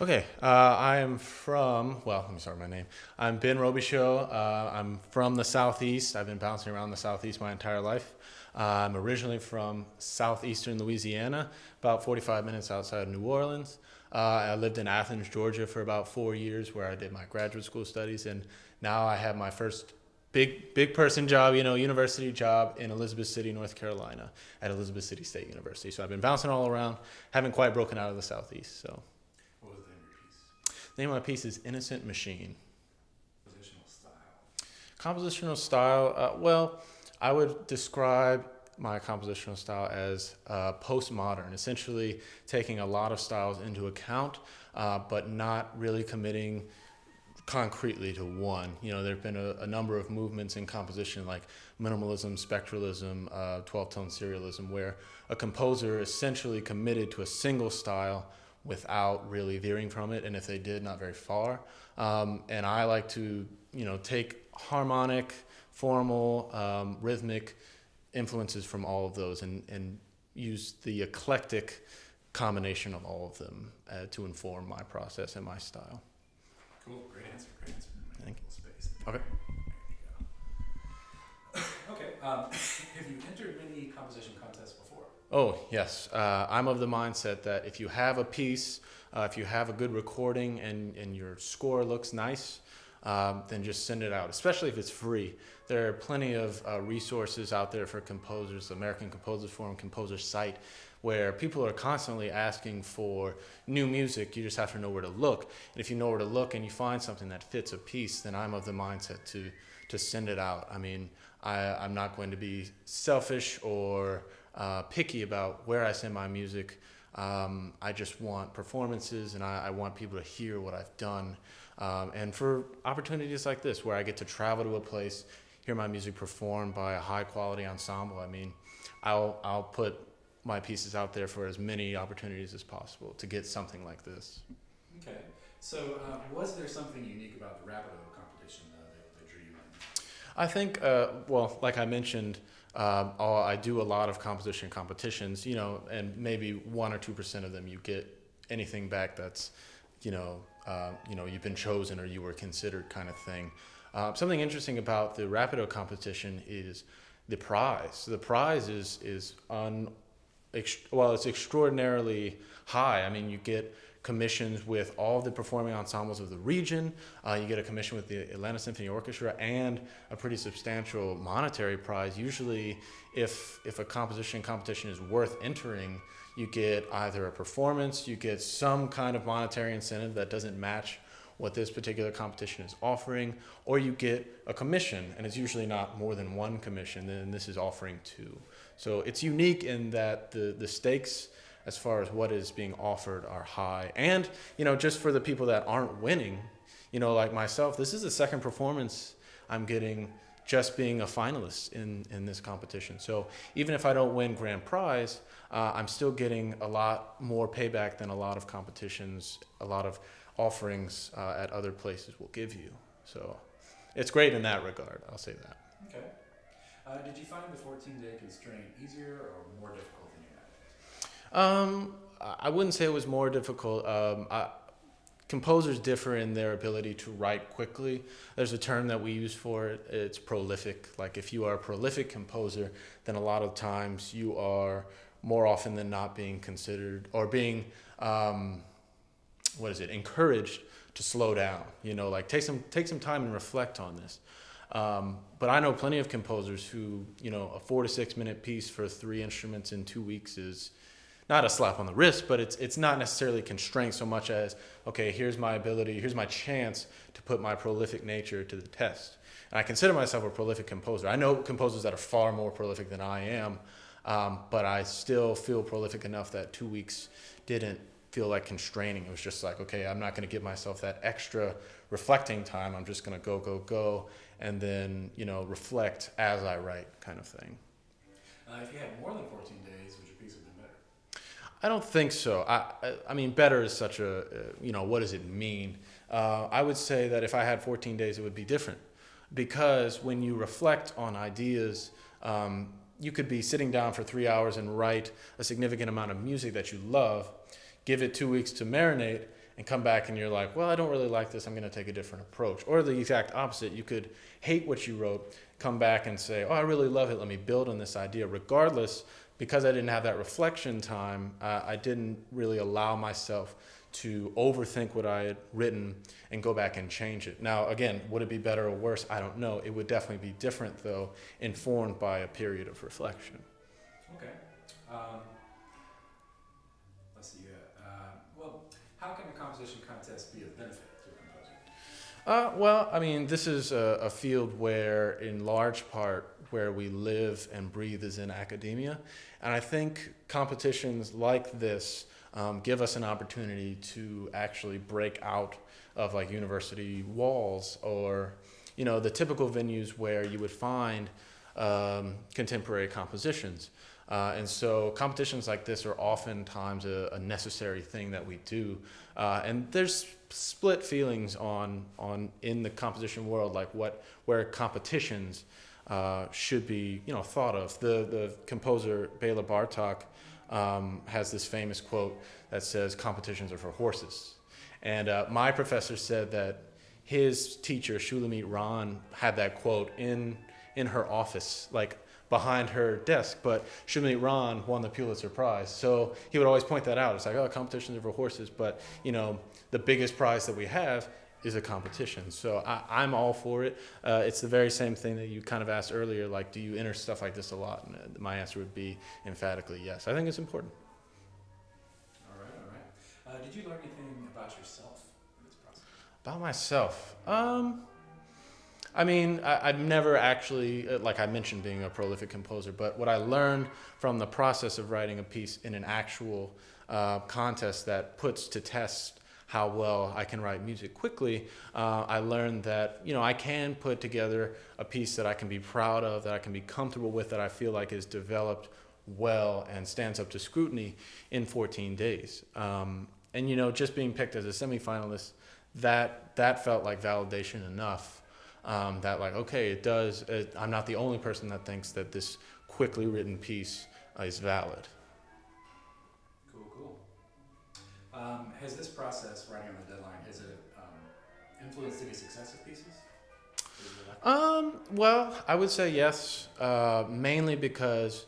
Okay, let me start with my name. I'm Ben Robichaux. I'm from the Southeast. I've been bouncing around the Southeast my entire life. I'm originally from southeastern Louisiana, about 45 minutes outside of New Orleans. I lived in Athens, Georgia for about 4 years where I did my graduate school studies, and now I have my first big person job, university job in Elizabeth City, North Carolina at Elizabeth City State University. So I've been bouncing all around, haven't quite broken out of the Southeast, so. What was the name of your piece? The name of my piece is Innocent Machine. Compositional style. Compositional style, well, I would describe my compositional style as postmodern, essentially taking a lot of styles into account, but not really committing concretely to one. There have been a number of movements in composition like minimalism, spectralism, 12-tone serialism, where a composer essentially committed to a single style without really veering from it, and if they did, not very far. And I like to, take harmonic, formal, rhythmic influences from all of those and use the eclectic combination of all of them to inform my process and my style. Cool, great answer. Thank you. Space. Okay. There you go. Okay, have you entered many composition contests before? Oh, yes. I'm of the mindset that if you have a piece, if you have a good recording and your score looks nice, then just send it out, especially if it's free. There are plenty of resources out there for composers, the American Composers Forum, Composer Site, where people are constantly asking for new music. You just have to know where to look. And if you know where to look and you find something that fits a piece, then I'm of the mindset to send it out. I mean, I'm not going to be selfish or picky about where I send my music. I just want performances, and I want people to hear what I've done. And for opportunities like this, where I get to travel to a place, hear my music performed by a high-quality ensemble, I mean, I'll put my pieces out there for as many opportunities as possible to get something like this. Okay. So was there something unique about the Rapido competition that drew you in? I think, like I mentioned, I do a lot of composition competitions, and maybe 1 or 2% of them you get anything back that's, you've been chosen or you were considered kind of thing. Something interesting about the Rapido competition is the prize. The prize is it's extraordinarily high. I mean, you get commissions with all the performing ensembles of the region. You get a commission with the Atlanta Symphony Orchestra and a pretty substantial monetary prize. Usually, if a composition competition is worth entering, you get either a performance, you get some kind of monetary incentive that doesn't match what this particular competition is offering, or you get a commission, and it's usually not more than one commission, and this is offering two. So it's unique in that the stakes as far as what is being offered are high. And, just for the people that aren't winning, like myself, this is the second performance I'm getting just being a finalist in this competition. So even if I don't win grand prize, I'm still getting a lot more payback than a lot of competitions, a lot of offerings at other places will give you. So it's great in that regard, I'll say that. Okay. Did you find the 14-day constraint easier or more difficult than you had? I wouldn't say it was more difficult. Composers differ in their ability to write quickly. There's a term that we use for it. It's prolific. Like if you are a prolific composer, then a lot of times you are more often than not being considered or being, encouraged to slow down. Like take some time and reflect on this. But I know plenty of composers who, a 4 to 6 minute piece for 3 instruments in 2 weeks is not a slap on the wrist, but it's not necessarily constrained so much as, okay, here's my ability, here's my chance to put my prolific nature to the test. And I consider myself a prolific composer. I know composers that are far more prolific than I am, but I still feel prolific enough that 2 weeks didn't feel like constraining. It was just like, okay, I'm not going to give myself that extra reflecting time. I'm just going to go, and then, reflect as I write kind of thing. If you had more than 14 days, would your piece have been better? I don't think so. I mean, better is such a, what does it mean? I would say that if I had 14 days, it would be different. Because when you reflect on ideas, you could be sitting down for 3 hours and write a significant amount of music that you love, give it 2 weeks to marinate, and come back and you're like, well, I don't really like this, I'm going to take a different approach. Or the exact opposite, you could hate what you wrote, come back and say, oh, I really love it, let me build on this idea. Regardless, because I didn't have that reflection time, I didn't really allow myself to overthink what I had written and go back and change it. Now, again, would it be better or worse? I don't know. It would definitely be different, though, informed by a period of reflection. Okay. Let's see. Well, how can a composition contest be of benefit to a composer? Well, I mean, this is a field where, in large part, where we live and breathe is in academia. And I think competitions like this give us an opportunity to actually break out of like university walls or, the typical venues where you would find contemporary compositions. And so competitions like this are oftentimes a necessary thing that we do. And there's split feelings on in the composition world, like where competitions should be, thought of. The composer Bela Bartok has this famous quote that says, "Competitions are for horses." And my professor said that his teacher, Shulamit Ran, had that quote in her office, like behind her desk. But Shulamit Ran won the Pulitzer Prize, so he would always point that out. It's like, oh, competitions are for horses, but the biggest prize that we have is a competition. So I'm all for it. It's the very same thing that you kind of asked earlier, like, do you enter stuff like this a lot? And my answer would be emphatically yes. I think it's important. All right. Did you learn anything about yourself in this process? About myself? I mean, I've never actually, like I mentioned, being a prolific composer, but what I learned from the process of writing a piece in an actual contest that puts to test how well I can write music quickly, I learned that, I can put together a piece that I can be proud of, that I can be comfortable with, that I feel like is developed well and stands up to scrutiny in 14 days. And, just being picked as a semifinalist, that felt like validation enough. That like, okay, it does, I'm not the only person that thinks that this quickly written piece is valid. Cool. Has this process, writing on the deadline, has it influenced any successive pieces? Well, I would say yes, mainly because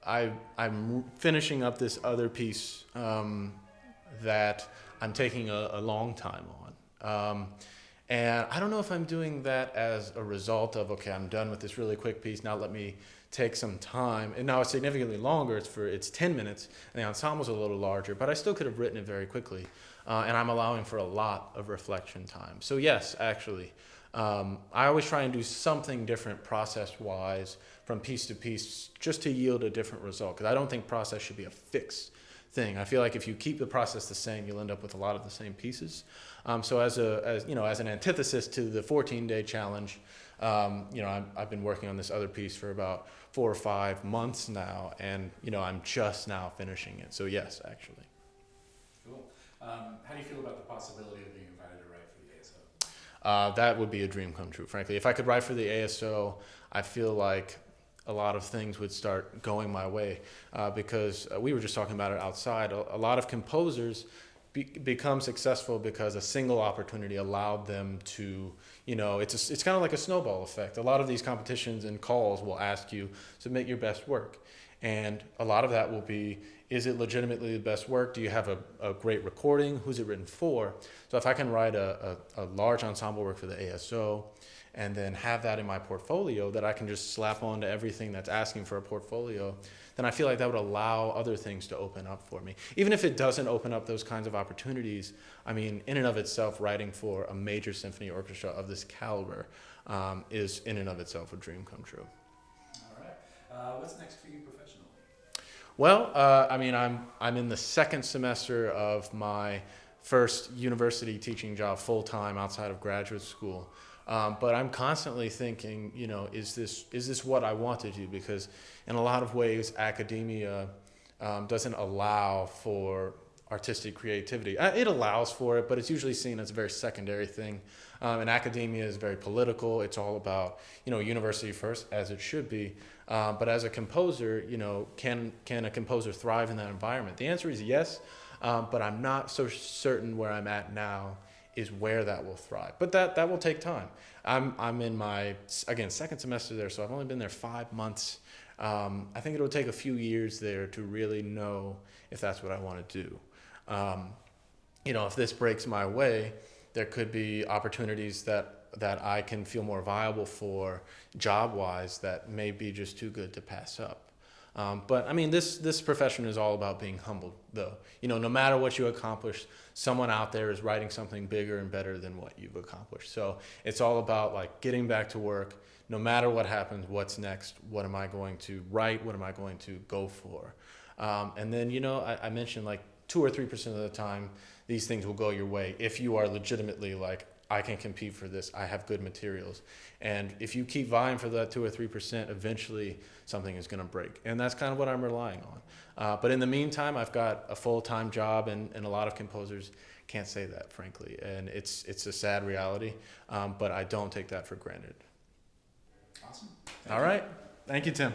I'm finishing up this other piece that I'm taking a long time on. And I don't know if I'm doing that as a result of, okay, I'm done with this really quick piece, now let me take some time. And now it's significantly longer, it's 10 minutes, and the ensemble's a little larger, but I still could have written it very quickly. And I'm allowing for a lot of reflection time. So yes, actually, I always try and do something different process-wise from piece to piece just to yield a different result, because I don't think process should be a fixed thing. I feel like if you keep the process the same, you'll end up with a lot of the same pieces. So as an antithesis to the 14-day challenge, I've been working on this other piece for about 4 or 5 months now, and I'm just now finishing it. So yes, actually. Cool. How do you feel about the possibility of being invited to write for the ASO? That would be a dream come true, frankly. If I could write for the ASO, I feel like a lot of things would start going my way, because we were just talking about it outside. A lot of composers become successful because a single opportunity allowed them to, it's kind of like a snowball effect. A lot of these competitions and calls will ask you, submit your best work. And a lot of that will be, is it legitimately the best work? Do you have a great recording? Who's it written for? So if I can write a large ensemble work for the ASO and then have that in my portfolio that I can just slap onto everything that's asking for a portfolio, then I feel like that would allow other things to open up for me. Even if it doesn't open up those kinds of opportunities, I mean, in and of itself, writing for a major symphony orchestra of this caliber is in and of itself a dream come true. All right. What's next for you professionally? Well, I'm in the second semester of my first university teaching job full-time outside of graduate school. But I'm constantly thinking, is this what I want to do? Because in a lot of ways, academia doesn't allow for artistic creativity. It allows for it, but it's usually seen as a very secondary thing. And academia is very political. It's all about, university first, as it should be. But as a composer, can a composer thrive in that environment? The answer is yes. but I'm not so certain where I'm at now is where that will thrive. But that will take time. I'm in my, again, second semester there, so I've only been there 5 months. I think it'll take a few years there to really know if that's what I want to do. If this breaks my way, there could be opportunities that I can feel more viable for job-wise that may be just too good to pass up. But I mean, this profession is all about being humbled, though. No matter what you accomplish, someone out there is writing something bigger and better than what you've accomplished. So it's all about like getting back to work. No matter what happens, what's next? What am I going to write? What am I going to go for? And then I mentioned like 2 or 3% of the time, these things will go your way if you are legitimately like, I can compete for this. I have good materials. And if you keep vying for that 2 or 3%, eventually something is going to break. And that's kind of what I'm relying on. But in the meantime, I've got a full-time job, and a lot of composers can't say that, frankly. And it's a sad reality, but I don't take that for granted. Awesome. All right. Thank you, Tim.